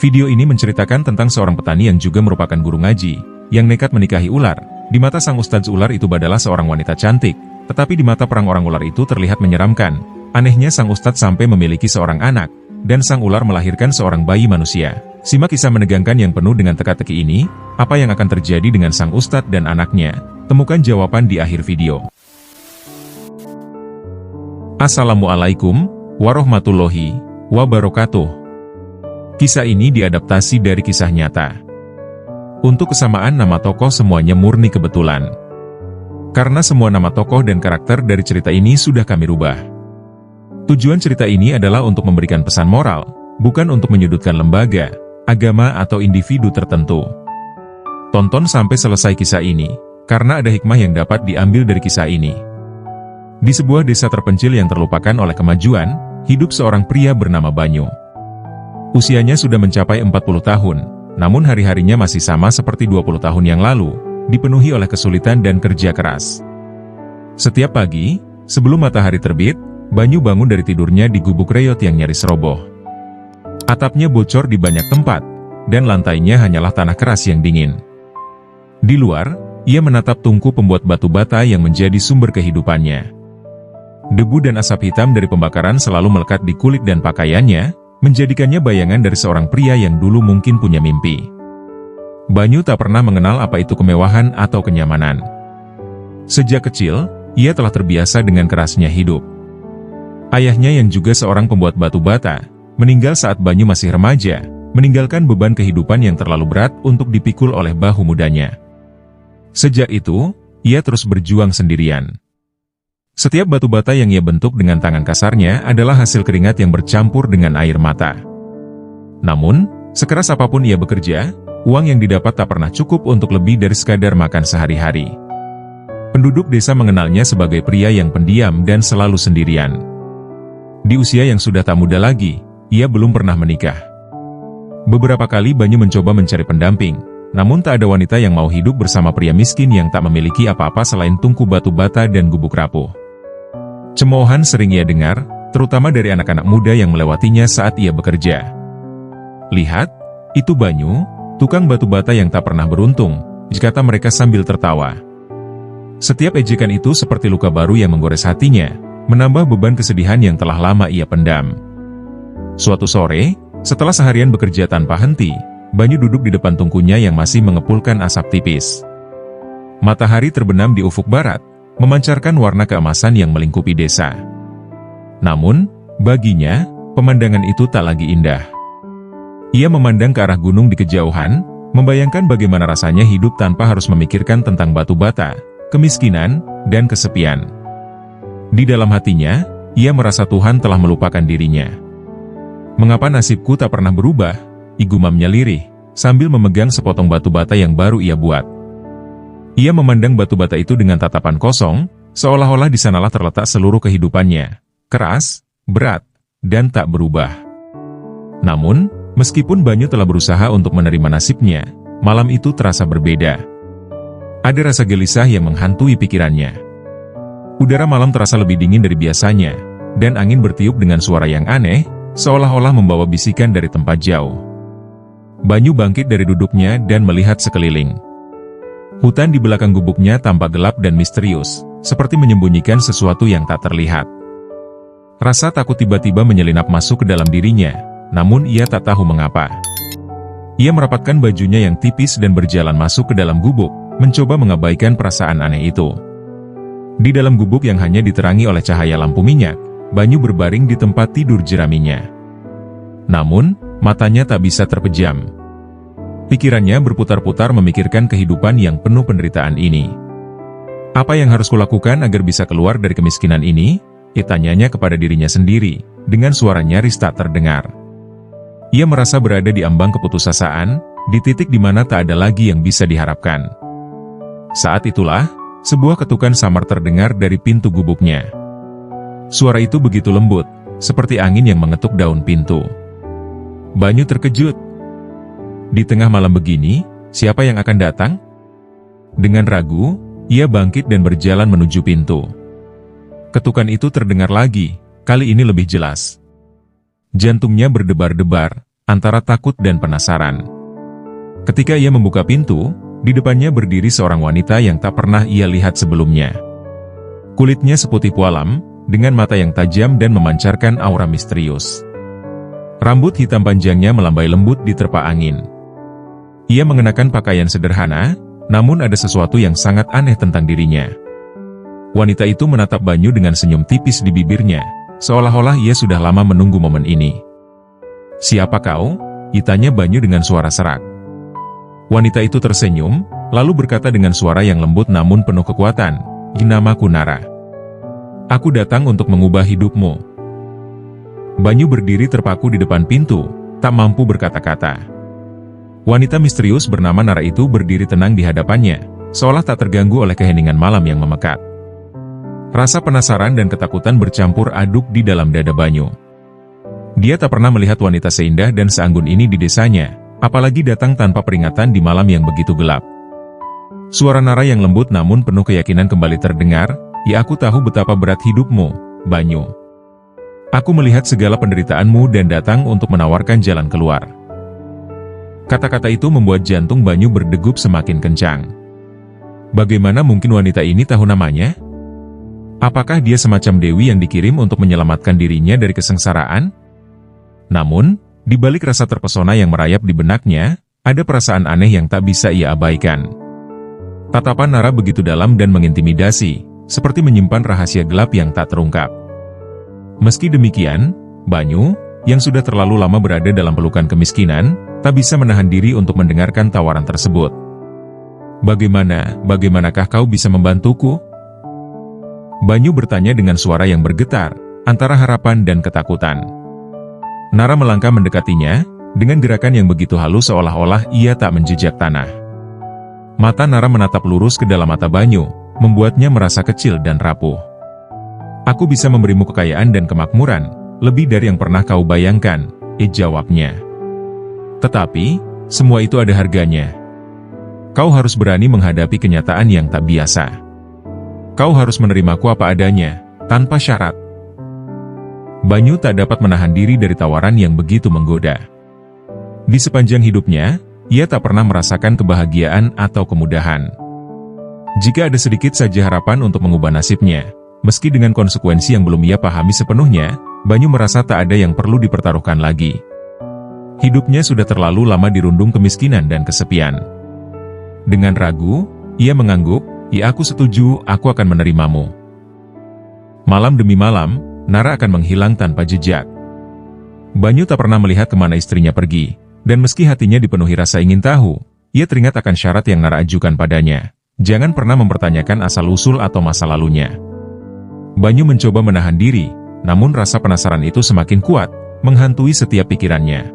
Video ini menceritakan tentang seorang petani yang juga merupakan guru ngaji, yang nekat menikahi ular. Di mata sang ustadz ular itu adalah seorang wanita cantik, tetapi di mata perang orang ular itu terlihat menyeramkan. Anehnya sang ustadz sampai memiliki seorang anak, dan sang ular melahirkan seorang bayi manusia. Simak kisah menegangkan yang penuh dengan teka-teki ini, apa yang akan terjadi dengan sang ustadz dan anaknya? Temukan jawaban di akhir video. Assalamualaikum warahmatullahi wabarakatuh. Kisah ini diadaptasi dari kisah nyata. Untuk kesamaan nama tokoh semuanya murni kebetulan. Karena semua nama tokoh dan karakter dari cerita ini sudah kami rubah. Tujuan cerita ini adalah untuk memberikan pesan moral, bukan untuk menyudutkan lembaga, agama atau individu tertentu. Tonton sampai selesai kisah ini, karena ada hikmah yang dapat diambil dari kisah ini. Di sebuah desa terpencil yang terlupakan oleh kemajuan, hidup seorang pria bernama Banyu. Usianya sudah mencapai 40 tahun, namun hari-harinya masih sama seperti 20 tahun yang lalu, dipenuhi oleh kesulitan dan kerja keras. Setiap pagi, sebelum matahari terbit, Banyu bangun dari tidurnya di gubuk reot yang nyaris roboh. Atapnya bocor di banyak tempat, dan lantainya hanyalah tanah keras yang dingin. Di luar, ia menatap tungku pembuat batu bata yang menjadi sumber kehidupannya. Debu dan asap hitam dari pembakaran selalu melekat di kulit dan pakaiannya, menjadikannya bayangan dari seorang pria yang dulu mungkin punya mimpi. Banyu tak pernah mengenal apa itu kemewahan atau kenyamanan. Sejak kecil, ia telah terbiasa dengan kerasnya hidup. Ayahnya yang juga seorang pembuat batu bata, meninggal saat Banyu masih remaja, meninggalkan beban kehidupan yang terlalu berat untuk dipikul oleh bahu mudanya. Sejak itu, ia terus berjuang sendirian. Setiap batu bata yang ia bentuk dengan tangan kasarnya adalah hasil keringat yang bercampur dengan air mata. Namun, sekeras apapun ia bekerja, uang yang didapat tak pernah cukup untuk lebih dari sekadar makan sehari-hari. Penduduk desa mengenalnya sebagai pria yang pendiam dan selalu sendirian. Di usia yang sudah tak muda lagi, ia belum pernah menikah. Beberapa kali Banyu mencoba mencari pendamping, namun tak ada wanita yang mau hidup bersama pria miskin yang tak memiliki apa-apa selain tungku batu bata dan gubuk rapuh. Cemoohan sering ia dengar, terutama dari anak-anak muda yang melewatinya saat ia bekerja. Lihat, itu Banyu, tukang batu bata yang tak pernah beruntung, kata mereka sambil tertawa. Setiap ejekan itu seperti luka baru yang menggores hatinya, menambah beban kesedihan yang telah lama ia pendam. Suatu sore, setelah seharian bekerja tanpa henti, Banyu duduk di depan tungkunya yang masih mengepulkan asap tipis. Matahari terbenam di ufuk barat, memancarkan warna keemasan yang melingkupi desa. Namun, baginya, pemandangan itu tak lagi indah. Ia memandang ke arah gunung di kejauhan, membayangkan bagaimana rasanya hidup tanpa harus memikirkan tentang batu bata, kemiskinan, dan kesepian. Di dalam hatinya, ia merasa Tuhan telah melupakan dirinya. Mengapa nasibku tak pernah berubah? Igumamnya lirih, sambil memegang sepotong batu bata yang baru ia buat. Ia memandang batu bata itu dengan tatapan kosong, seolah-olah di sanalah terletak seluruh kehidupannya, keras, berat, dan tak berubah. Namun, meskipun Banyu telah berusaha untuk menerima nasibnya, malam itu terasa berbeda. Ada rasa gelisah yang menghantui pikirannya. Udara malam terasa lebih dingin dari biasanya, dan angin bertiup dengan suara yang aneh, seolah-olah membawa bisikan dari tempat jauh. Banyu bangkit dari duduknya dan melihat sekeliling. Hutan di belakang gubuknya tampak gelap dan misterius, seperti menyembunyikan sesuatu yang tak terlihat. Rasa takut tiba-tiba menyelinap masuk ke dalam dirinya, namun ia tak tahu mengapa. Ia merapatkan bajunya yang tipis dan berjalan masuk ke dalam gubuk, mencoba mengabaikan perasaan aneh itu. Di dalam gubuk yang hanya diterangi oleh cahaya lampu minyak, Banyu berbaring di tempat tidur jeraminya. Namun, matanya tak bisa terpejam. Pikirannya berputar-putar memikirkan kehidupan yang penuh penderitaan ini. Apa yang harus kulakukan agar bisa keluar dari kemiskinan ini? Tanyanya kepada dirinya sendiri, dengan suara nyaris tak terdengar. Ia merasa berada di ambang keputusasaan, di titik di mana tak ada lagi yang bisa diharapkan. Saat itulah, sebuah ketukan samar terdengar dari pintu gubuknya. Suara itu begitu lembut, seperti angin yang mengetuk daun pintu. Banyu terkejut. Di tengah malam begini, siapa yang akan datang? Dengan ragu, ia bangkit dan berjalan menuju pintu. Ketukan itu terdengar lagi, kali ini lebih jelas. Jantungnya berdebar-debar, antara takut dan penasaran. Ketika ia membuka pintu, di depannya berdiri seorang wanita yang tak pernah ia lihat sebelumnya. Kulitnya seputih pualam, dengan mata yang tajam dan memancarkan aura misterius. Rambut hitam panjangnya melambai lembut di terpa angin. Ia mengenakan pakaian sederhana, namun ada sesuatu yang sangat aneh tentang dirinya. Wanita itu menatap Banyu dengan senyum tipis di bibirnya, seolah-olah ia sudah lama menunggu momen ini. "Siapa kau?" tanya Banyu dengan suara serak. Wanita itu tersenyum, lalu berkata dengan suara yang lembut namun penuh kekuatan, "Namaku Nara. Aku datang untuk mengubah hidupmu." Banyu berdiri terpaku di depan pintu, tak mampu berkata-kata. Wanita misterius bernama Nara itu berdiri tenang di hadapannya, seolah tak terganggu oleh keheningan malam yang memekat. Rasa penasaran dan ketakutan bercampur aduk di dalam dada Banyu. Dia tak pernah melihat wanita seindah dan seanggun ini di desanya, apalagi datang tanpa peringatan di malam yang begitu gelap. Suara Nara yang lembut namun penuh keyakinan kembali terdengar, "Ya, aku tahu betapa berat hidupmu, Banyu. Aku melihat segala penderitaanmu dan datang untuk menawarkan jalan keluar." Kata-kata itu membuat jantung Banyu berdegup semakin kencang. Bagaimana mungkin wanita ini tahu namanya? Apakah dia semacam dewi yang dikirim untuk menyelamatkan dirinya dari kesengsaraan? Namun, di balik rasa terpesona yang merayap di benaknya, ada perasaan aneh yang tak bisa ia abaikan. Tatapan Nara begitu dalam dan mengintimidasi, seperti menyimpan rahasia gelap yang tak terungkap. Meski demikian, Banyu, yang sudah terlalu lama berada dalam pelukan kemiskinan, tak bisa menahan diri untuk mendengarkan tawaran tersebut. Bagaimanakah kau bisa membantuku?" Banyu bertanya dengan suara yang bergetar, antara harapan dan ketakutan. Nara melangkah mendekatinya, dengan gerakan yang begitu halus seolah-olah ia tak menjejak tanah. Mata Nara menatap lurus ke dalam mata Banyu, membuatnya merasa kecil dan rapuh. "Aku bisa memberimu kekayaan dan kemakmuran, lebih dari yang pernah kau bayangkan," jawabnya. "Tetapi, semua itu ada harganya. Kau harus berani menghadapi kenyataan yang tak biasa. Kau harus menerimaku apa adanya, tanpa syarat." Banyu tak dapat menahan diri dari tawaran yang begitu menggoda. Di sepanjang hidupnya, ia tak pernah merasakan kebahagiaan atau kemudahan. Jika ada sedikit saja harapan untuk mengubah nasibnya, meski dengan konsekuensi yang belum ia pahami sepenuhnya, Banyu merasa tak ada yang perlu dipertaruhkan lagi. Hidupnya sudah terlalu lama dirundung kemiskinan dan kesepian. Dengan ragu, ia mengangguk, "Ya, aku setuju, aku akan menerimamu." Malam demi malam, Nara akan menghilang tanpa jejak. Banyu tak pernah melihat kemana istrinya pergi, dan meski hatinya dipenuhi rasa ingin tahu, ia teringat akan syarat yang Nara ajukan padanya. Jangan pernah mempertanyakan asal-usul atau masa lalunya. Banyu mencoba menahan diri, namun rasa penasaran itu semakin kuat, menghantui setiap pikirannya.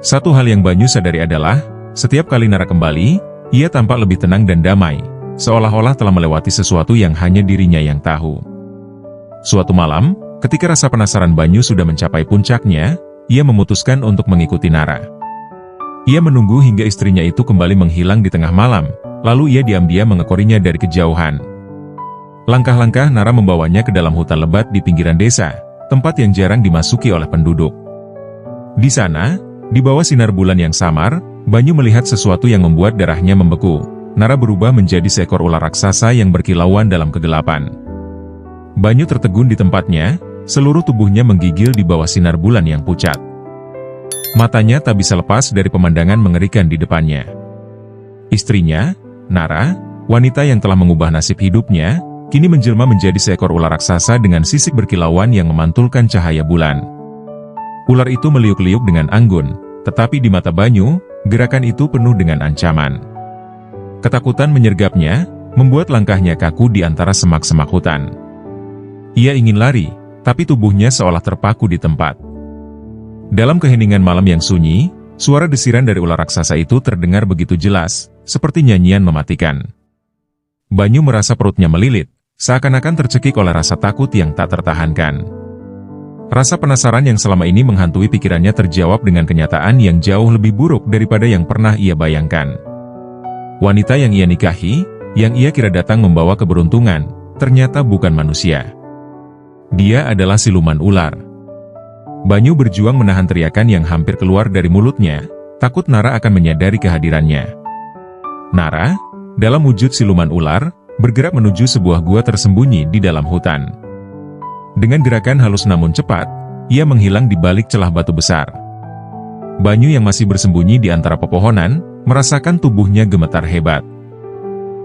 Satu hal yang Banyu sadari adalah, setiap kali Nara kembali, ia tampak lebih tenang dan damai, seolah-olah telah melewati sesuatu yang hanya dirinya yang tahu. Suatu malam, ketika rasa penasaran Banyu sudah mencapai puncaknya, ia memutuskan untuk mengikuti Nara. Ia menunggu hingga istrinya itu kembali menghilang di tengah malam, lalu ia diam-diam mengekorinya dari kejauhan. Langkah-langkah Nara membawanya ke dalam hutan lebat di pinggiran desa, tempat yang jarang dimasuki oleh penduduk. Di sana, di bawah sinar bulan yang samar, Banyu melihat sesuatu yang membuat darahnya membeku. Nara berubah menjadi seekor ular raksasa yang berkilauan dalam kegelapan. Banyu tertegun di tempatnya, seluruh tubuhnya menggigil di bawah sinar bulan yang pucat. Matanya tak bisa lepas dari pemandangan mengerikan di depannya. Istrinya, Nara, wanita yang telah mengubah nasib hidupnya, kini menjelma menjadi seekor ular raksasa dengan sisik berkilauan yang memantulkan cahaya bulan. Ular itu meliuk-liuk dengan anggun, tetapi di mata Banyu, gerakan itu penuh dengan ancaman. Ketakutan menyergapnya, membuat langkahnya kaku di antara semak-semak hutan. Ia ingin lari, tapi tubuhnya seolah terpaku di tempat. Dalam keheningan malam yang sunyi, suara desiran dari ular raksasa itu terdengar begitu jelas, seperti nyanyian mematikan. Banyu merasa perutnya melilit, seakan-akan tercekik oleh rasa takut yang tak tertahankan. Rasa penasaran yang selama ini menghantui pikirannya terjawab dengan kenyataan yang jauh lebih buruk daripada yang pernah ia bayangkan. Wanita yang ia nikahi, yang ia kira datang membawa keberuntungan, ternyata bukan manusia. Dia adalah siluman ular. Banyu berjuang menahan teriakan yang hampir keluar dari mulutnya, takut Nara akan menyadari kehadirannya. Nara, dalam wujud siluman ular, bergerak menuju sebuah gua tersembunyi di dalam hutan. Dengan gerakan halus namun cepat, ia menghilang di balik celah batu besar. Banyu yang masih bersembunyi di antara pepohonan, merasakan tubuhnya gemetar hebat.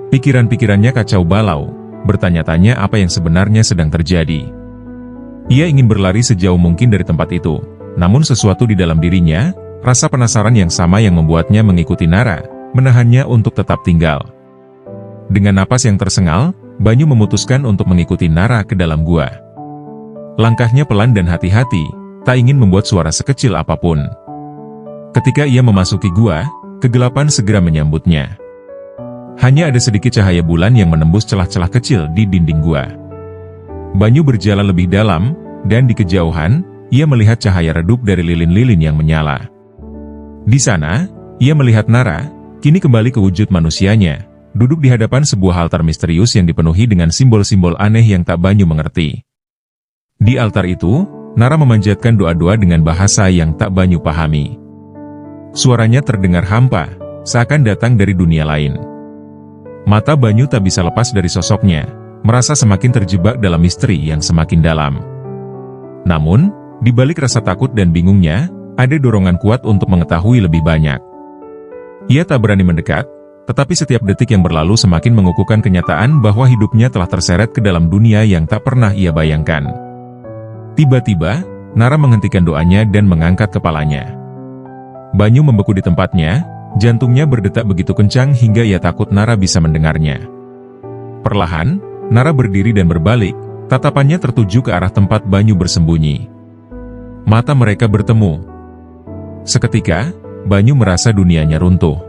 Pikiran-pikirannya kacau balau, bertanya-tanya apa yang sebenarnya sedang terjadi. Ia ingin berlari sejauh mungkin dari tempat itu, namun sesuatu di dalam dirinya, rasa penasaran yang sama yang membuatnya mengikuti Nara, menahannya untuk tetap tinggal. Dengan napas yang tersengal, Banyu memutuskan untuk mengikuti Nara ke dalam gua. Langkahnya pelan dan hati-hati, tak ingin membuat suara sekecil apapun. Ketika ia memasuki gua, kegelapan segera menyambutnya. Hanya ada sedikit cahaya bulan yang menembus celah-celah kecil di dinding gua. Banyu berjalan lebih dalam, dan di kejauhan, ia melihat cahaya redup dari lilin-lilin yang menyala. Di sana, ia melihat Nara, kini kembali ke wujud manusianya, duduk di hadapan sebuah altar misterius yang dipenuhi dengan simbol-simbol aneh yang tak Banyu mengerti. Di altar itu, Nara memanjatkan doa-doa dengan bahasa yang tak Banyu pahami. Suaranya terdengar hampa, seakan datang dari dunia lain. Mata Banyu tak bisa lepas dari sosoknya, merasa semakin terjebak dalam misteri yang semakin dalam. Namun, di balik rasa takut dan bingungnya, ada dorongan kuat untuk mengetahui lebih banyak. Ia tak berani mendekat, tetapi setiap detik yang berlalu semakin mengukuhkan kenyataan bahwa hidupnya telah terseret ke dalam dunia yang tak pernah ia bayangkan. Tiba-tiba, Nara menghentikan doanya dan mengangkat kepalanya. Banyu membeku di tempatnya, jantungnya berdetak begitu kencang hingga ia takut Nara bisa mendengarnya. Perlahan, Nara berdiri dan berbalik, tatapannya tertuju ke arah tempat Banyu bersembunyi. Mata mereka bertemu. Seketika, Banyu merasa dunianya runtuh.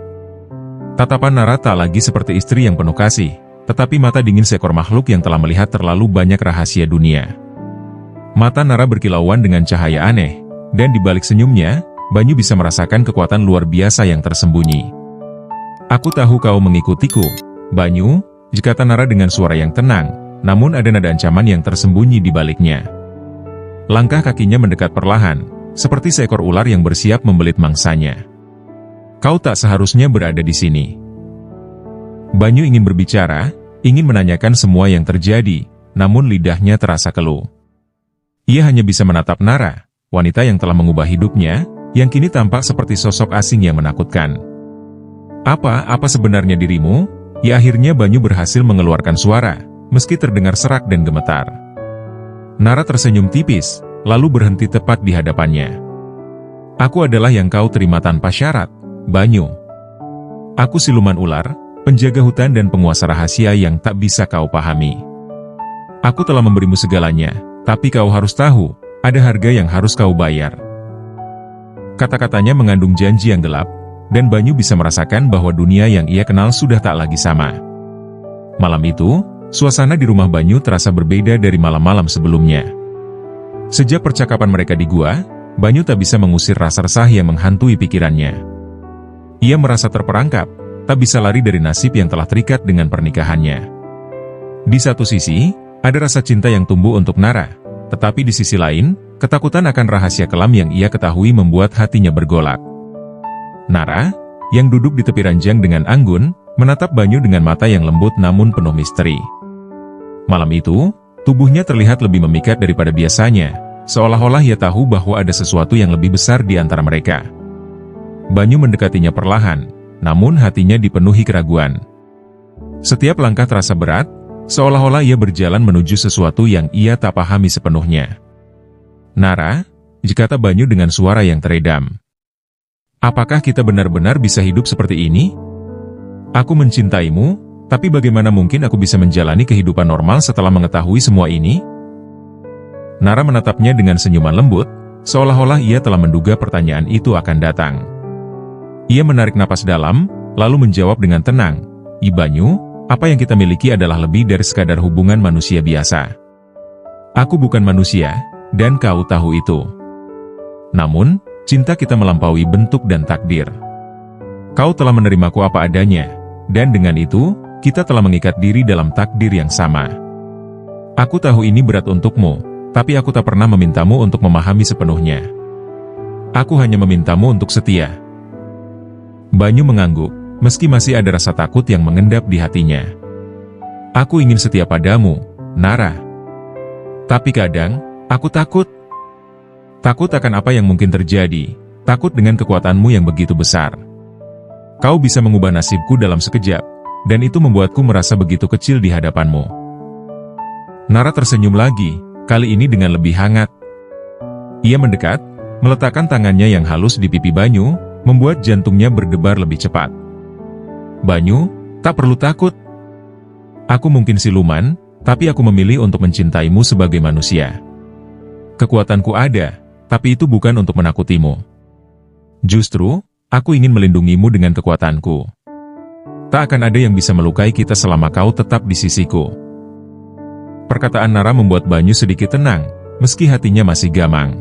Tatapan Nara tak lagi seperti istri yang penuh kasih, tetapi mata dingin seekor makhluk yang telah melihat terlalu banyak rahasia dunia. Mata Nara berkilauan dengan cahaya aneh, dan di balik senyumnya, Banyu bisa merasakan kekuatan luar biasa yang tersembunyi. "Aku tahu kau mengikutiku, Banyu," kata Nara dengan suara yang tenang, namun ada nada ancaman yang tersembunyi di baliknya. Langkah kakinya mendekat perlahan, seperti seekor ular yang bersiap membelit mangsanya. "Kau tak seharusnya berada di sini." Banyu ingin berbicara, ingin menanyakan semua yang terjadi, namun lidahnya terasa keluh. Ia hanya bisa menatap Nara, wanita yang telah mengubah hidupnya, yang kini tampak seperti sosok asing yang menakutkan. Apa sebenarnya dirimu?" Ya akhirnya Banyu berhasil mengeluarkan suara, meski terdengar serak dan gemetar. Nara tersenyum tipis, lalu berhenti tepat di hadapannya. "Aku adalah yang kau terima tanpa syarat, Banyu. Aku siluman ular, penjaga hutan dan penguasa rahasia yang tak bisa kau pahami. Aku telah memberimu segalanya, tapi kau harus tahu, ada harga yang harus kau bayar." Kata-katanya mengandung janji yang gelap, dan Banyu bisa merasakan bahwa dunia yang ia kenal sudah tak lagi sama. Malam itu, suasana di rumah Banyu terasa berbeda dari malam-malam sebelumnya. Sejak percakapan mereka di gua, Banyu tak bisa mengusir rasa resah yang menghantui pikirannya. Ia merasa terperangkap, tak bisa lari dari nasib yang telah terikat dengan pernikahannya. Di satu sisi, ada rasa cinta yang tumbuh untuk Nara, tetapi di sisi lain, ketakutan akan rahasia kelam yang ia ketahui membuat hatinya bergolak. Nara, yang duduk di tepi ranjang dengan anggun, menatap Banyu dengan mata yang lembut namun penuh misteri. Malam itu, tubuhnya terlihat lebih memikat daripada biasanya, seolah-olah ia tahu bahwa ada sesuatu yang lebih besar di antara mereka. Banyu mendekatinya perlahan, namun hatinya dipenuhi keraguan. Setiap langkah terasa berat, seolah-olah ia berjalan menuju sesuatu yang ia tak pahami sepenuhnya. "Nara," kata Banyu dengan suara yang teredam. "Apakah kita benar-benar bisa hidup seperti ini? Aku mencintaimu, tapi bagaimana mungkin aku bisa menjalani kehidupan normal setelah mengetahui semua ini?" Nara menatapnya dengan senyuman lembut, seolah-olah ia telah menduga pertanyaan itu akan datang. Ia menarik napas dalam, lalu menjawab dengan tenang, "Banyu, apa yang kita miliki adalah lebih dari sekadar hubungan manusia biasa. Aku bukan manusia, dan kau tahu itu. Namun, cinta kita melampaui bentuk dan takdir. Kau telah menerimaku apa adanya, dan dengan itu, kita telah mengikat diri dalam takdir yang sama. Aku tahu ini berat untukmu, tapi aku tak pernah memintamu untuk memahami sepenuhnya. Aku hanya memintamu untuk setia. Banyu mengangguk, meski masih ada rasa takut yang mengendap di hatinya. Aku ingin setia padamu, Nara. Tapi kadang, aku takut. Takut akan apa yang mungkin terjadi, takut dengan kekuatanmu yang begitu besar. Kau bisa mengubah nasibku dalam sekejap, dan itu membuatku merasa begitu kecil di hadapanmu. Nara tersenyum lagi, kali ini dengan lebih hangat. Ia mendekat, meletakkan tangannya yang halus di pipi Banyu, membuat jantungnya berdebar lebih cepat. Banyu, tak perlu takut. Aku mungkin siluman, tapi aku memilih untuk mencintaimu sebagai manusia. Kekuatanku ada, tapi itu bukan untuk menakutimu. Justru, aku ingin melindungimu dengan kekuatanku. Tak akan ada yang bisa melukai kita selama kau tetap di sisiku. Perkataan Nara membuat Banyu sedikit tenang, meski hatinya masih gamang.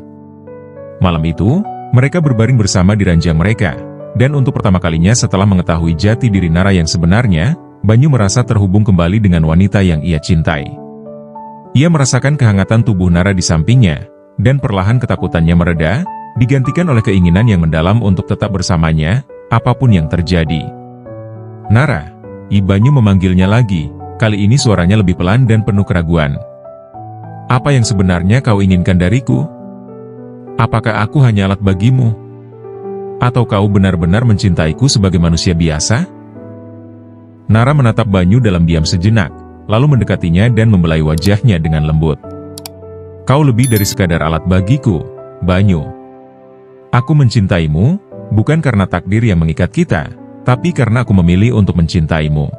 Malam itu, mereka berbaring bersama di ranjang mereka, dan untuk pertama kalinya setelah mengetahui jati diri Nara yang sebenarnya, Banyu merasa terhubung kembali dengan wanita yang ia cintai. Ia merasakan kehangatan tubuh Nara di sampingnya, dan perlahan ketakutannya mereda, digantikan oleh keinginan yang mendalam untuk tetap bersamanya, apapun yang terjadi. Nara, Banyu memanggilnya lagi, kali ini suaranya lebih pelan dan penuh keraguan. Apa yang sebenarnya kau inginkan dariku? Apakah aku hanya alat bagimu? Atau kau benar-benar mencintaiku sebagai manusia biasa? Nara menatap Banyu dalam diam sejenak, lalu mendekatinya dan membelai wajahnya dengan lembut. Kau lebih dari sekadar alat bagiku, Banyu. Aku mencintaimu, bukan karena takdir yang mengikat kita, tapi karena aku memilih untuk mencintaimu.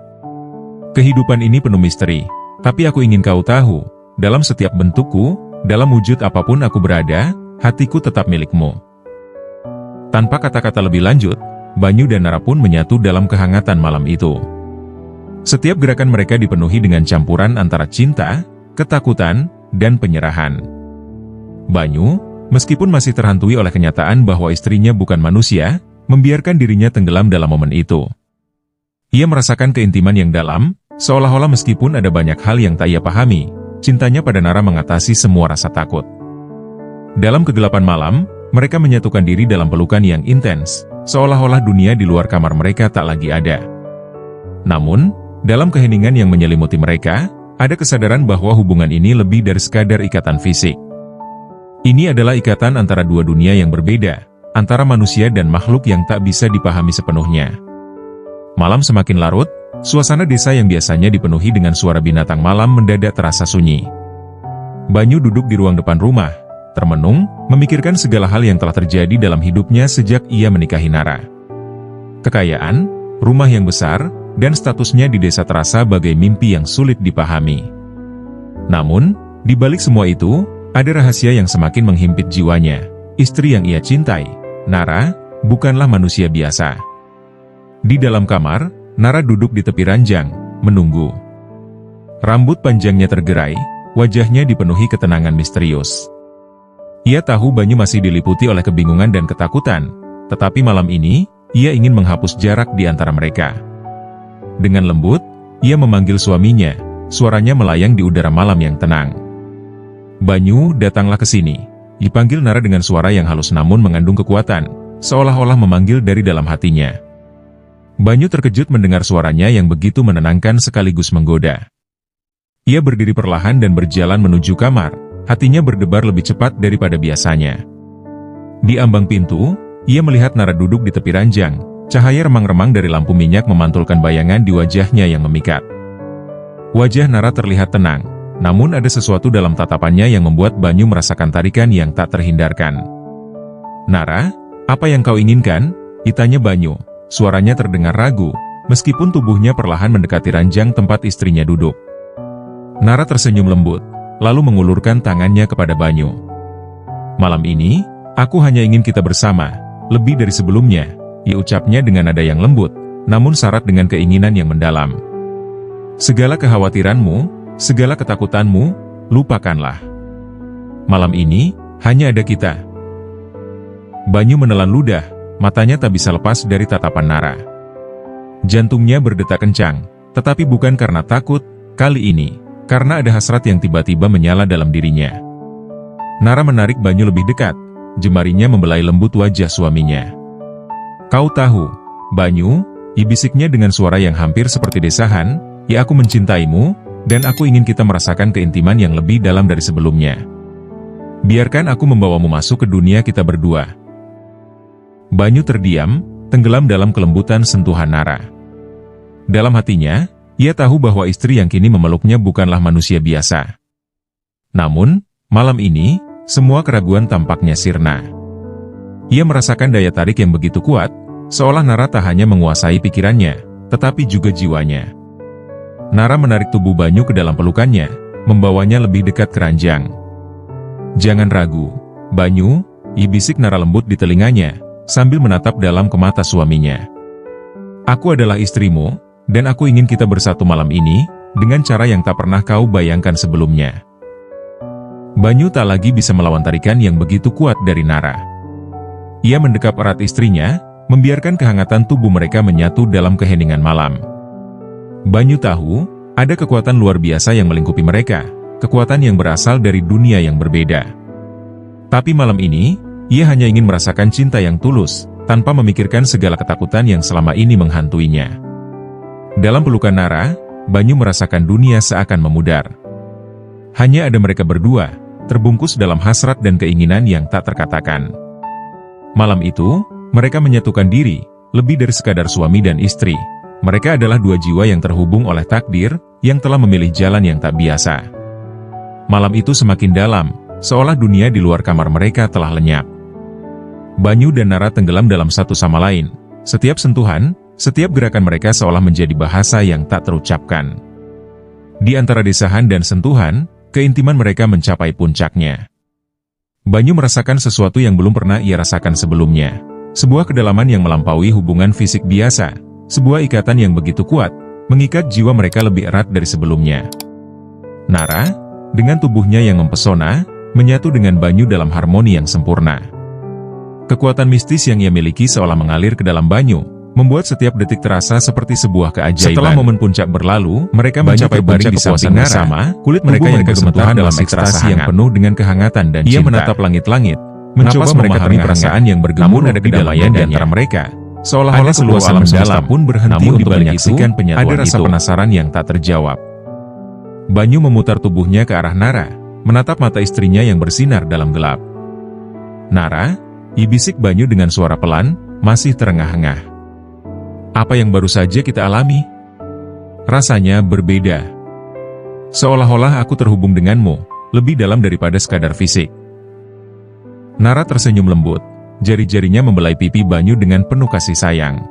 Kehidupan ini penuh misteri, tapi aku ingin kau tahu, dalam setiap bentukku, dalam wujud apapun aku berada, hatiku tetap milikmu. Tanpa kata-kata lebih lanjut, Banyu dan Nara pun menyatu dalam kehangatan malam itu. Setiap gerakan mereka dipenuhi dengan campuran antara cinta, ketakutan, dan penyerahan. Banyu, meskipun masih terhantui oleh kenyataan bahwa istrinya bukan manusia, membiarkan dirinya tenggelam dalam momen itu. Ia merasakan keintiman yang dalam, seolah-olah meskipun ada banyak hal yang tak ia pahami, cintanya pada Nara mengatasi semua rasa takut. Dalam kegelapan malam, mereka menyatukan diri dalam pelukan yang intens, seolah-olah dunia di luar kamar mereka tak lagi ada. Namun, dalam keheningan yang menyelimuti mereka, ada kesadaran bahwa hubungan ini lebih dari sekadar ikatan fisik. Ini adalah ikatan antara dua dunia yang berbeda, antara manusia dan makhluk yang tak bisa dipahami sepenuhnya. Malam semakin larut, suasana desa yang biasanya dipenuhi dengan suara binatang malam mendadak terasa sunyi. Banyu duduk di ruang depan rumah, termenung, memikirkan segala hal yang telah terjadi dalam hidupnya sejak ia menikahi Nara. Kekayaan, rumah yang besar, dan statusnya di desa terasa bagai mimpi yang sulit dipahami. Namun, di balik semua itu, ada rahasia yang semakin menghimpit jiwanya. Istri yang ia cintai, Nara, bukanlah manusia biasa. Di dalam kamar, Nara duduk di tepi ranjang, menunggu. Rambut panjangnya tergerai, wajahnya dipenuhi ketenangan misterius. Ia tahu Banyu masih diliputi oleh kebingungan dan ketakutan, tetapi malam ini, ia ingin menghapus jarak di antara mereka. Dengan lembut, ia memanggil suaminya, suaranya melayang di udara malam yang tenang. Banyu, datanglah ke sini. Dipanggil Nara dengan suara yang halus namun mengandung kekuatan, seolah-olah memanggil dari dalam hatinya. Banyu terkejut mendengar suaranya yang begitu menenangkan sekaligus menggoda. Ia berdiri perlahan dan berjalan menuju kamar, hatinya berdebar lebih cepat daripada biasanya. Di ambang pintu, ia melihat Nara duduk di tepi ranjang. Cahaya remang-remang dari lampu minyak memantulkan bayangan di wajahnya yang memikat. Wajah Nara terlihat tenang, namun ada sesuatu dalam tatapannya yang membuat Banyu merasakan tarikan yang tak terhindarkan. Nara, apa yang kau inginkan? Ditanya Banyu, suaranya terdengar ragu, meskipun tubuhnya perlahan mendekati ranjang tempat istrinya duduk. Nara tersenyum lembut, lalu mengulurkan tangannya kepada Banyu. Malam ini, aku hanya ingin kita bersama, lebih dari sebelumnya. Ia ucapnya dengan nada yang lembut, namun syarat dengan keinginan yang mendalam. Segala kekhawatiranmu, segala ketakutanmu, lupakanlah. Malam ini, hanya ada kita. Banyu menelan ludah, matanya tak bisa lepas dari tatapan Nara. Jantungnya berdetak kencang, tetapi bukan karena takut, kali ini, karena ada hasrat yang tiba-tiba menyala dalam dirinya. Nara menarik Banyu lebih dekat, jemarinya membelai lembut wajah suaminya. "Kau tahu, Banyu," bisiknya dengan suara yang hampir seperti desahan, "ya aku mencintaimu, dan aku ingin kita merasakan keintiman yang lebih dalam dari sebelumnya. Biarkan aku membawamu masuk ke dunia kita berdua." Banyu terdiam, tenggelam dalam kelembutan sentuhan Nara. Dalam hatinya, ia tahu bahwa istri yang kini memeluknya bukanlah manusia biasa. Namun, malam ini, semua keraguan tampaknya sirna. Ia merasakan daya tarik yang begitu kuat, seolah Nara tak hanya menguasai pikirannya, tetapi juga jiwanya. Nara menarik tubuh Banyu ke dalam pelukannya, membawanya lebih dekat ke ranjang. "Jangan ragu, Banyu," bisik Nara lembut di telinganya, sambil menatap dalam ke mata suaminya. "Aku adalah istrimu, dan aku ingin kita bersatu malam ini, dengan cara yang tak pernah kau bayangkan sebelumnya." Banyu tak lagi bisa melawan tarikan yang begitu kuat dari Nara. Ia mendekap erat istrinya, membiarkan kehangatan tubuh mereka menyatu dalam keheningan malam. Banyu tahu, ada kekuatan luar biasa yang melingkupi mereka, kekuatan yang berasal dari dunia yang berbeda. Tapi malam ini, ia hanya ingin merasakan cinta yang tulus, tanpa memikirkan segala ketakutan yang selama ini menghantuinya. Dalam pelukan Nara, Banyu merasakan dunia seakan memudar. Hanya ada mereka berdua, terbungkus dalam hasrat dan keinginan yang tak terkatakan. Malam itu, mereka menyatukan diri, lebih dari sekadar suami dan istri. Mereka adalah dua jiwa yang terhubung oleh takdir, yang telah memilih jalan yang tak biasa. Malam itu semakin dalam, seolah dunia di luar kamar mereka telah lenyap. Banyu dan Nara tenggelam dalam satu sama lain. Setiap sentuhan, setiap gerakan mereka seolah menjadi bahasa yang tak terucapkan. Di antara desahan dan sentuhan, keintiman mereka mencapai puncaknya. Banyu merasakan sesuatu yang belum pernah ia rasakan sebelumnya. Sebuah kedalaman yang melampaui hubungan fisik biasa. Sebuah ikatan yang begitu kuat, mengikat jiwa mereka lebih erat dari sebelumnya. Nara, dengan tubuhnya yang mempesona, menyatu dengan Banyu dalam harmoni yang sempurna. Kekuatan mistis yang ia miliki seolah mengalir ke dalam Banyu, membuat setiap detik terasa seperti sebuah keajaiban. Setelah momen puncak berlalu, mereka mencapai baring di samping Nara. Kulit mereka yang bersentuhan dalam ekstasi yang penuh dengan kehangatan dan cinta. Ia menatap langit-langit, mencoba memahami perasaan yang bergumul ada kedamaian di antara mereka. Seolah-olah seluruh alam semesta pun berhenti untuk menyaksikan penyatuan itu. Ada rasa penasaran yang tak terjawab. Banyu memutar tubuhnya ke arah Nara, menatap mata istrinya yang bersinar dalam gelap. "Nara," bisik Banyu dengan suara pelan, masih terengah-engah. "Apa yang baru saja kita alami? Rasanya berbeda. Seolah-olah aku terhubung denganmu, lebih dalam daripada sekadar fisik." Nara tersenyum lembut, jari-jarinya membelai pipi Banyu dengan penuh kasih sayang.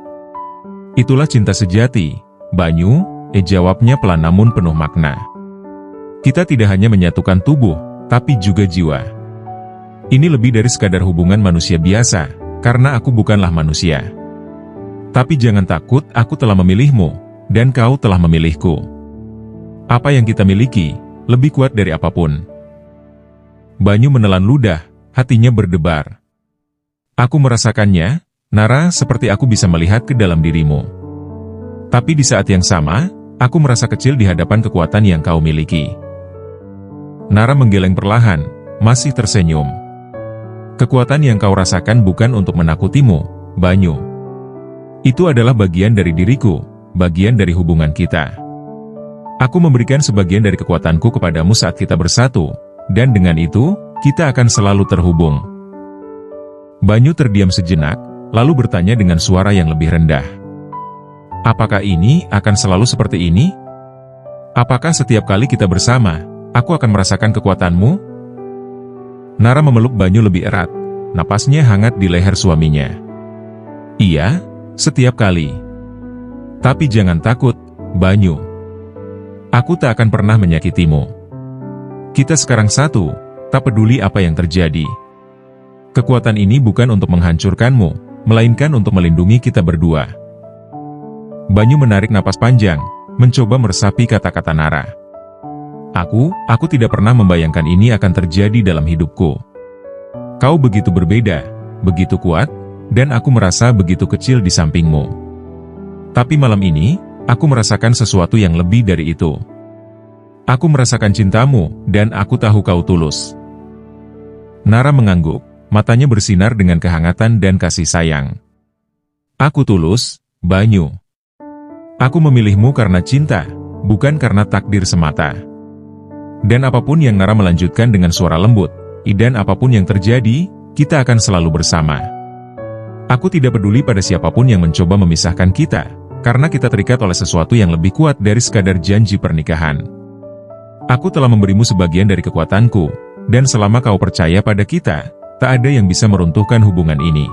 "Itulah cinta sejati, Banyu," jawabnya pelan namun penuh makna. "Kita tidak hanya menyatukan tubuh, tapi juga jiwa. Ini lebih dari sekadar hubungan manusia biasa, karena aku bukanlah manusia. Tapi jangan takut, aku telah memilihmu, dan kau telah memilihku. Apa yang kita miliki, lebih kuat dari apapun." Banyu menelan ludah, hatinya berdebar. "Aku merasakannya, Nara, seperti aku bisa melihat ke dalam dirimu. Tapi di saat yang sama, aku merasa kecil di hadapan kekuatan yang kau miliki." Nara menggeleng perlahan, masih tersenyum. "Kekuatan yang kau rasakan bukan untuk menakutimu, Banyu. Itu adalah bagian dari diriku, bagian dari hubungan kita. Aku memberikan sebagian dari kekuatanku kepadamu saat kita bersatu, dan dengan itu, kita akan selalu terhubung." Banyu terdiam sejenak, lalu bertanya dengan suara yang lebih rendah. "Apakah ini akan selalu seperti ini? Apakah setiap kali kita bersama, aku akan merasakan kekuatanmu?" Nara memeluk Banyu lebih erat, napasnya hangat di leher suaminya. "Iya, setiap kali. Tapi jangan takut, Banyu. Aku tak akan pernah menyakitimu. Kita sekarang satu, tak peduli apa yang terjadi. Kekuatan ini bukan untuk menghancurkanmu, melainkan untuk melindungi kita berdua." Banyu menarik napas panjang, mencoba meresapi kata-kata Nara. Aku tidak pernah membayangkan ini akan terjadi dalam hidupku. Kau begitu berbeda, begitu kuat, dan aku merasa begitu kecil di sampingmu. Tapi malam ini, aku merasakan sesuatu yang lebih dari itu. Aku merasakan cintamu, dan aku tahu kau tulus." Nara mengangguk, matanya bersinar dengan kehangatan dan kasih sayang. Aku tulus, Banyu. Aku memilihmu karena cinta, bukan karena takdir semata. Dan apapun yang Nara melanjutkan dengan suara lembut, dan apapun yang terjadi, kita akan selalu bersama. Aku tidak peduli pada siapapun yang mencoba memisahkan kita, karena kita terikat oleh sesuatu yang lebih kuat dari sekadar janji pernikahan. Aku telah memberimu sebagian dari kekuatanku, dan selama kau percaya pada kita, tak ada yang bisa meruntuhkan hubungan ini.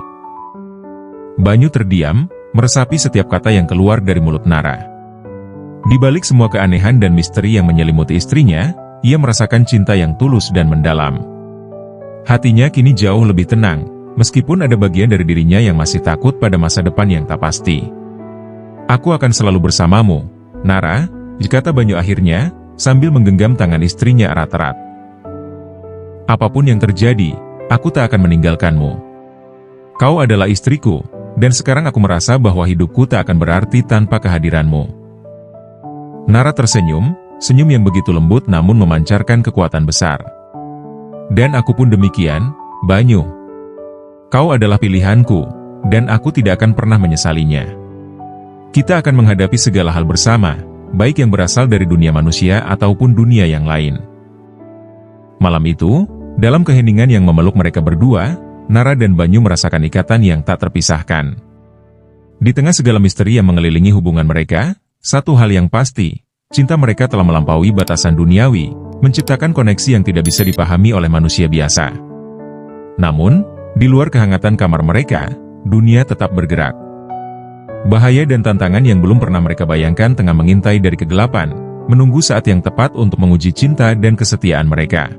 Banyu terdiam, meresapi setiap kata yang keluar dari mulut Nara. Di balik semua keanehan dan misteri yang menyelimuti istrinya, ia merasakan cinta yang tulus dan mendalam. Hatinya kini jauh lebih tenang, meskipun ada bagian dari dirinya yang masih takut pada masa depan yang tak pasti. Aku akan selalu bersamamu, Nara, kata Banyu akhirnya, sambil menggenggam tangan istrinya erat-erat. Apapun yang terjadi, aku tak akan meninggalkanmu. Kau adalah istriku, dan sekarang aku merasa bahwa hidupku tak akan berarti tanpa kehadiranmu. Nara tersenyum, senyum yang begitu lembut namun memancarkan kekuatan besar. Dan aku pun demikian, Banyu. Kau adalah pilihanku, dan aku tidak akan pernah menyesalinya. Kita akan menghadapi segala hal bersama, baik yang berasal dari dunia manusia ataupun dunia yang lain. Malam itu, dalam keheningan yang memeluk mereka berdua, Nara dan Banyu merasakan ikatan yang tak terpisahkan. Di tengah segala misteri yang mengelilingi hubungan mereka, satu hal yang pasti, cinta mereka telah melampaui batasan duniawi, menciptakan koneksi yang tidak bisa dipahami oleh manusia biasa. Namun, di luar kehangatan kamar mereka, dunia tetap bergerak. Bahaya dan tantangan yang belum pernah mereka bayangkan tengah mengintai dari kegelapan, menunggu saat yang tepat untuk menguji cinta dan kesetiaan mereka.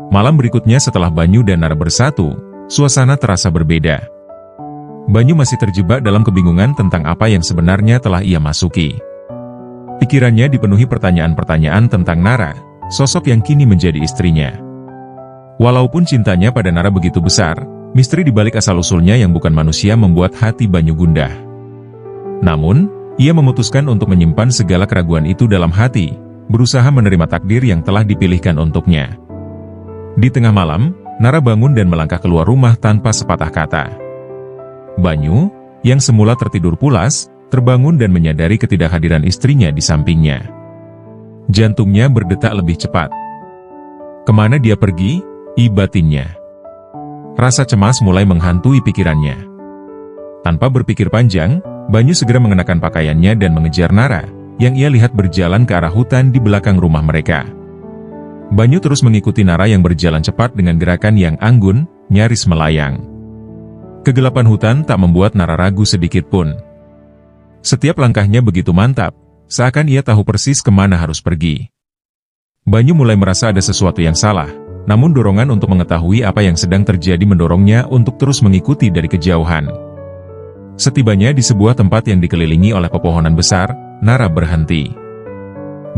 Malam berikutnya setelah Banyu dan Nara bersatu, suasana terasa berbeda. Banyu masih terjebak dalam kebingungan tentang apa yang sebenarnya telah ia masuki. Pikirannya dipenuhi pertanyaan-pertanyaan tentang Nara, sosok yang kini menjadi istrinya. Walaupun cintanya pada Nara begitu besar, misteri di balik asal-usulnya yang bukan manusia membuat hati Banyu gundah. Namun, ia memutuskan untuk menyimpan segala keraguan itu dalam hati, berusaha menerima takdir yang telah dipilihkan untuknya. Di tengah malam, Nara bangun dan melangkah keluar rumah tanpa sepatah kata. Banyu, yang semula tertidur pulas, terbangun dan menyadari ketidakhadiran istrinya di sampingnya. Jantungnya berdetak lebih cepat. Kemana dia pergi? Batinnya. Rasa cemas mulai menghantui pikirannya. Tanpa berpikir panjang, Banyu segera mengenakan pakaiannya dan mengejar Nara, yang ia lihat berjalan ke arah hutan di belakang rumah mereka. Banyu terus mengikuti Nara yang berjalan cepat dengan gerakan yang anggun, nyaris melayang. Kegelapan hutan tak membuat Nara ragu sedikit pun. Setiap langkahnya begitu mantap, seakan ia tahu persis kemana harus pergi. Banyu mulai merasa ada sesuatu yang salah, namun dorongan untuk mengetahui apa yang sedang terjadi mendorongnya untuk terus mengikuti dari kejauhan. Setibanya di sebuah tempat yang dikelilingi oleh pepohonan besar, Nara berhenti.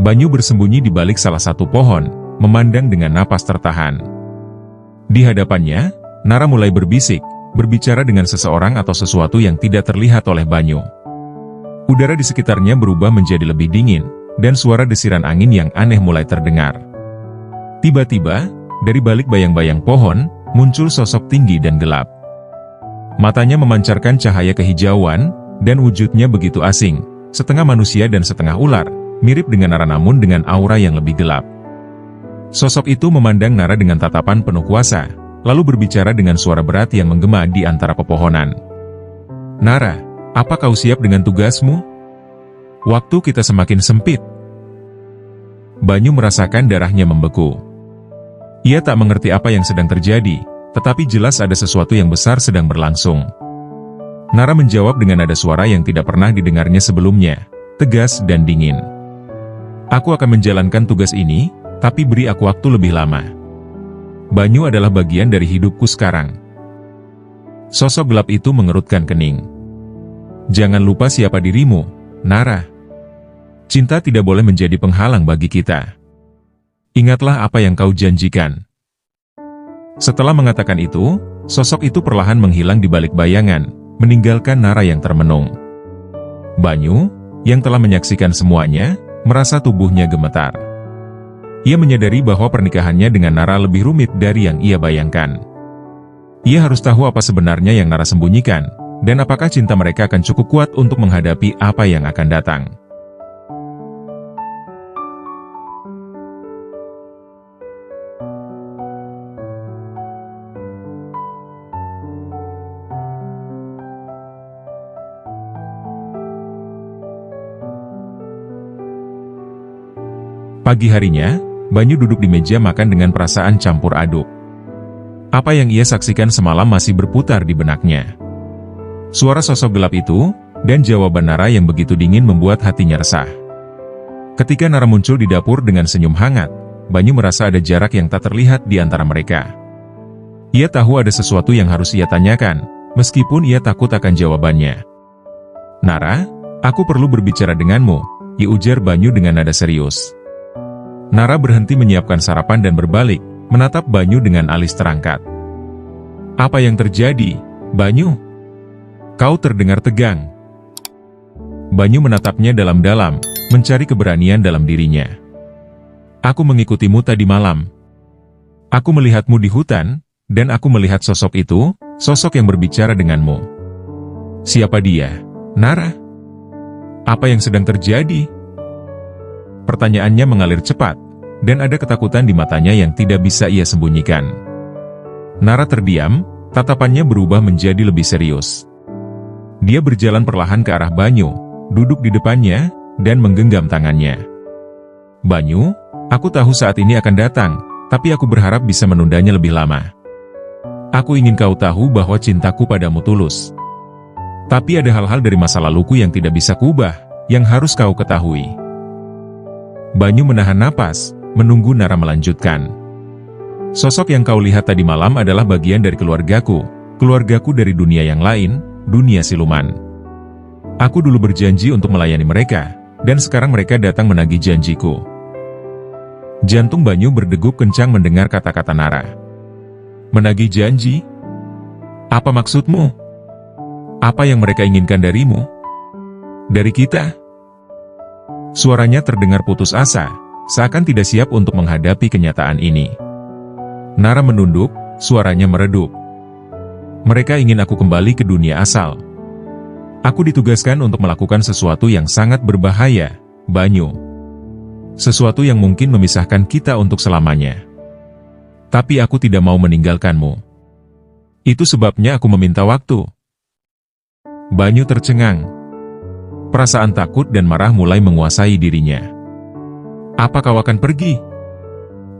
Banyu bersembunyi di balik salah satu pohon, memandang dengan napas tertahan. Di hadapannya, Nara mulai berbisik, berbicara dengan seseorang atau sesuatu yang tidak terlihat oleh Banyu. Udara di sekitarnya berubah menjadi lebih dingin, dan suara desiran angin yang aneh mulai terdengar. Tiba-tiba, dari balik bayang-bayang pohon, muncul sosok tinggi dan gelap. Matanya memancarkan cahaya kehijauan, dan wujudnya begitu asing, setengah manusia dan setengah ular, mirip dengan Nara namun dengan aura yang lebih gelap. Sosok itu memandang Nara dengan tatapan penuh kuasa, lalu berbicara dengan suara berat yang menggema di antara pepohonan. Nara, apa kau siap dengan tugasmu? Waktu kita semakin sempit. Banyu merasakan darahnya membeku. Ia tak mengerti apa yang sedang terjadi, tetapi jelas ada sesuatu yang besar sedang berlangsung. Nara menjawab dengan nada suara yang tidak pernah didengarnya sebelumnya, tegas dan dingin. Aku akan menjalankan tugas ini, tapi beri aku waktu lebih lama. Banyu adalah bagian dari hidupku sekarang. Sosok gelap itu mengerutkan kening. Jangan lupa siapa dirimu, Nara. Cinta tidak boleh menjadi penghalang bagi kita. Ingatlah apa yang kau janjikan. Setelah mengatakan itu, sosok itu perlahan menghilang di balik bayangan, meninggalkan Nara yang termenung. Banyu, yang telah menyaksikan semuanya, merasa tubuhnya gemetar. ia menyadari bahwa pernikahannya dengan Nara lebih rumit dari yang ia bayangkan. Ia harus tahu apa sebenarnya yang Nara sembunyikan, dan apakah cinta mereka akan cukup kuat untuk menghadapi apa yang akan datang. Pagi harinya, Banyu duduk di meja makan dengan perasaan campur aduk. Apa yang ia saksikan semalam masih berputar di benaknya. Suara sosok gelap itu, dan jawaban Nara yang begitu dingin membuat hatinya resah. Ketika Nara muncul di dapur dengan senyum hangat, Banyu merasa ada jarak yang tak terlihat di antara mereka. Ia tahu ada sesuatu yang harus ia tanyakan, meskipun ia takut akan jawabannya. "Nara, aku perlu berbicara denganmu," ujar Banyu dengan nada serius. Nara berhenti menyiapkan sarapan dan berbalik, menatap Banyu dengan alis terangkat. "Apa yang terjadi, Banyu? Kau terdengar tegang." Banyu menatapnya dalam-dalam, mencari keberanian dalam dirinya. "Aku mengikutimu tadi malam. Aku melihatmu di hutan, dan aku melihat sosok itu, sosok yang berbicara denganmu." "Siapa dia, Nara? Apa yang sedang terjadi?" Pertanyaannya mengalir cepat, dan ada ketakutan di matanya yang tidak bisa ia sembunyikan. Nara terdiam, tatapannya berubah menjadi lebih serius. Dia berjalan perlahan ke arah Banyu, duduk di depannya, dan menggenggam tangannya. "Banyu, aku tahu saat ini akan datang, tapi aku berharap bisa menundanya lebih lama. Aku ingin kau tahu bahwa cintaku padamu tulus. Tapi ada hal-hal dari masa laluku yang tidak bisa kuubah, yang harus kau ketahui." Banyu menahan napas, menunggu Nara melanjutkan. "Sosok yang kau lihat tadi malam adalah bagian dari keluargaku dari dunia yang lain, dunia siluman. Aku dulu berjanji untuk melayani mereka, dan sekarang mereka datang menagih janjiku." Jantung Banyu berdegup kencang mendengar kata-kata Nara. "Menagih janji? Apa maksudmu? Apa yang mereka inginkan darimu? Dari kita?" Suaranya terdengar putus asa, seakan tidak siap untuk menghadapi kenyataan ini. Nara menunduk, suaranya meredup. "Mereka ingin aku kembali ke dunia asal. Aku ditugaskan untuk melakukan sesuatu yang sangat berbahaya, Banyu. Sesuatu yang mungkin memisahkan kita untuk selamanya. Tapi aku tidak mau meninggalkanmu. Itu sebabnya aku meminta waktu." Banyu tercengang. Perasaan takut dan marah mulai menguasai dirinya. "Apa kau akan pergi?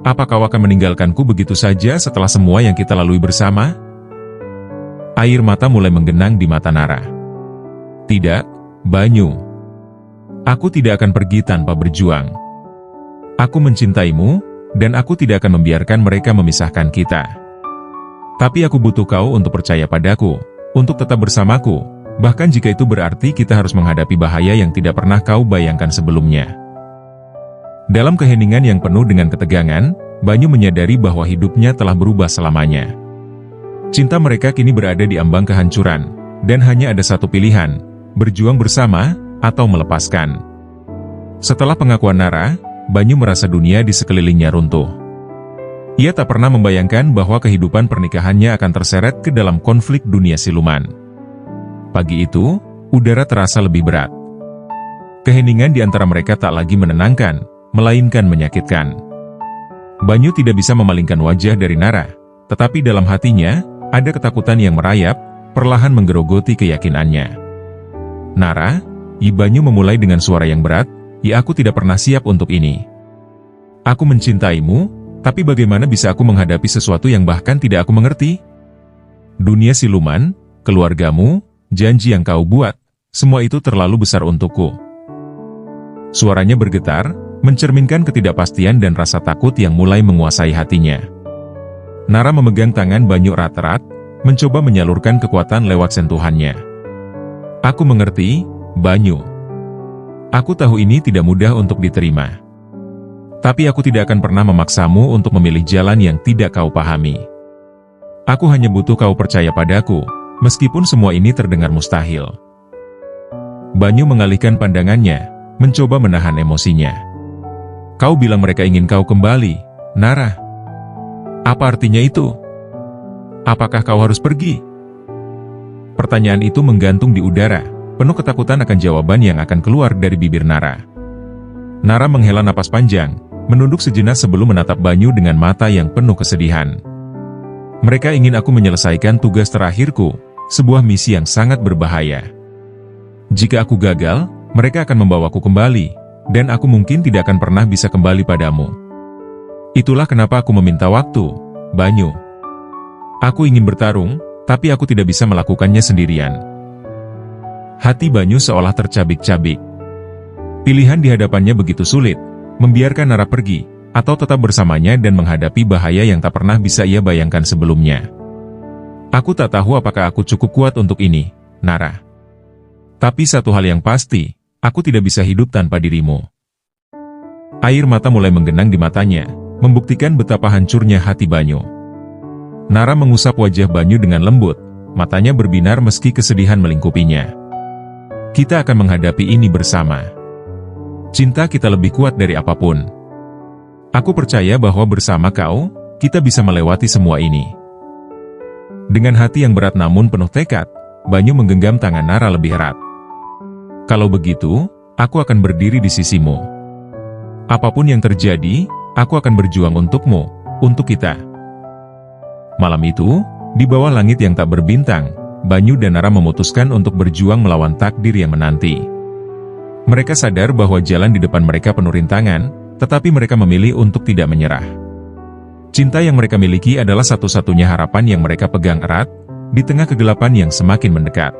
Apa kau akan meninggalkanku begitu saja setelah semua yang kita lalui bersama?" Air mata mulai menggenang di mata Nara. "Tidak, Banyu. Aku tidak akan pergi tanpa berjuang. Aku mencintaimu, dan aku tidak akan membiarkan mereka memisahkan kita. Tapi aku butuh kau untuk percaya padaku, untuk tetap bersamaku, bahkan jika itu berarti kita harus menghadapi bahaya yang tidak pernah kau bayangkan sebelumnya." Dalam keheningan yang penuh dengan ketegangan, Banyu menyadari bahwa hidupnya telah berubah selamanya. Cinta mereka kini berada di ambang kehancuran, dan hanya ada satu pilihan, berjuang bersama, atau melepaskan. Setelah pengakuan Nara, Banyu merasa dunia di sekelilingnya runtuh. Ia tak pernah membayangkan bahwa kehidupan pernikahannya akan terseret ke dalam konflik dunia siluman. Pagi itu, udara terasa lebih berat. Keheningan di antara mereka tak lagi menenangkan, melainkan menyakitkan. Banyu tidak bisa memalingkan wajah dari Nara, tetapi dalam hatinya, ada ketakutan yang merayap, perlahan menggerogoti keyakinannya. "Nara," Banyu memulai dengan suara yang berat, aku tidak pernah siap untuk ini. Aku mencintaimu, tapi bagaimana bisa aku menghadapi sesuatu yang bahkan tidak aku mengerti? Dunia siluman, keluargamu, janji yang kau buat, semua itu terlalu besar untukku." Suaranya bergetar, mencerminkan ketidakpastian dan rasa takut yang mulai menguasai hatinya. Nara memegang tangan Banyu erat-erat, mencoba menyalurkan kekuatan lewat sentuhannya. "Aku mengerti, Banyu. Aku tahu ini tidak mudah untuk diterima. Tapi aku tidak akan pernah memaksamu untuk memilih jalan yang tidak kau pahami. Aku hanya butuh kau percaya padaku, meskipun semua ini terdengar mustahil." Banyu mengalihkan pandangannya, mencoba menahan emosinya. Kau bilang mereka ingin kau kembali, Nara. Apa artinya itu? Apakah kau harus pergi? Pertanyaan itu menggantung di udara, penuh ketakutan akan jawaban yang akan keluar dari bibir Nara. Nara menghela napas panjang, menunduk sejenak sebelum menatap Banyu dengan mata yang penuh kesedihan. Mereka ingin aku menyelesaikan tugas terakhirku, sebuah misi yang sangat berbahaya. Jika aku gagal, mereka akan membawaku kembali, dan aku mungkin tidak akan pernah bisa kembali padamu. Itulah kenapa aku meminta waktu, Banyu. Aku ingin bertarung, tapi aku tidak bisa melakukannya sendirian. Hati Banyu seolah tercabik-cabik. Pilihan di hadapannya begitu sulit, membiarkan Nara pergi, atau tetap bersamanya dan menghadapi bahaya yang tak pernah bisa ia bayangkan sebelumnya. Aku tak tahu apakah aku cukup kuat untuk ini, Nara. Tapi satu hal yang pasti, aku tidak bisa hidup tanpa dirimu. Air mata mulai menggenang di matanya, membuktikan betapa hancurnya hati Banyu. Nara mengusap wajah Banyu dengan lembut, matanya berbinar meski kesedihan melingkupinya. Kita akan menghadapi ini bersama. Cinta kita lebih kuat dari apapun. Aku percaya bahwa bersama kau, kita bisa melewati semua ini. Dengan hati yang berat namun penuh tekad, Banyu menggenggam tangan Nara lebih erat. Kalau begitu, aku akan berdiri di sisimu. Apapun yang terjadi, aku akan berjuang untukmu, untuk kita. Malam itu, di bawah langit yang tak berbintang, Banyu dan Nara memutuskan untuk berjuang melawan takdir yang menanti. Mereka sadar bahwa jalan di depan mereka penuh rintangan, tetapi mereka memilih untuk tidak menyerah. Cinta yang mereka miliki adalah satu-satunya harapan yang mereka pegang erat, di tengah kegelapan yang semakin mendekat.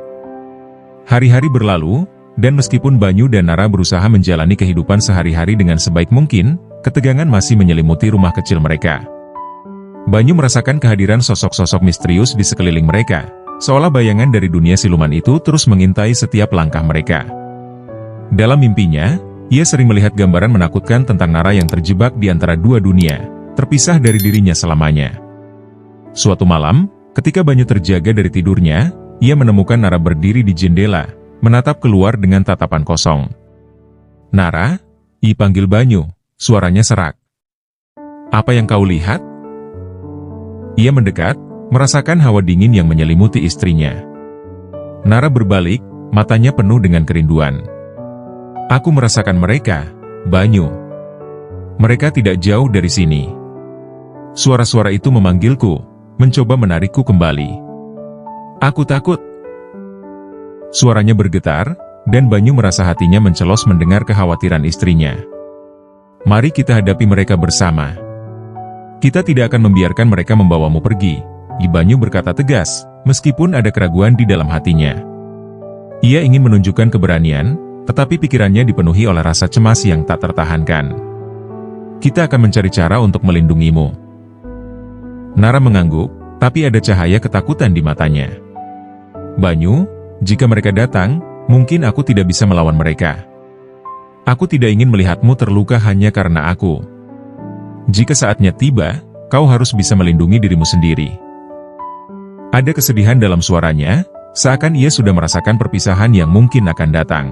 Hari-hari berlalu, dan meskipun Banyu dan Nara berusaha menjalani kehidupan sehari-hari dengan sebaik mungkin, ketegangan masih menyelimuti rumah kecil mereka. Banyu merasakan kehadiran sosok-sosok misterius di sekeliling mereka, seolah bayangan dari dunia siluman itu terus mengintai setiap langkah mereka. Dalam mimpinya, ia sering melihat gambaran menakutkan tentang Nara yang terjebak di antara dua dunia, terpisah dari dirinya selamanya. Suatu malam, ketika Banyu terjaga dari tidurnya, ia menemukan Nara berdiri di jendela, menatap keluar dengan tatapan kosong. Nara, panggil Banyu, suaranya serak. Apa yang kau lihat? Ia mendekat, merasakan hawa dingin yang menyelimuti istrinya. Nara berbalik, matanya penuh dengan kerinduan. Aku merasakan mereka, Banyu. Mereka tidak jauh dari sini. Suara-suara itu memanggilku, mencoba menarikku kembali. Aku takut. Suaranya bergetar, dan Banyu merasa hatinya mencelos mendengar kekhawatiran istrinya. Mari kita hadapi mereka bersama. Kita tidak akan membiarkan mereka membawamu pergi, Banyu berkata tegas, meskipun ada keraguan di dalam hatinya. Ia ingin menunjukkan keberanian, tetapi pikirannya dipenuhi oleh rasa cemas yang tak tertahankan. Kita akan mencari cara untuk melindungimu. Nara mengangguk, tapi ada cahaya ketakutan di matanya. Banyu, jika mereka datang, mungkin aku tidak bisa melawan mereka. Aku tidak ingin melihatmu terluka hanya karena aku. Jika saatnya tiba, kau harus bisa melindungi dirimu sendiri. Ada kesedihan dalam suaranya, seakan ia sudah merasakan perpisahan yang mungkin akan datang.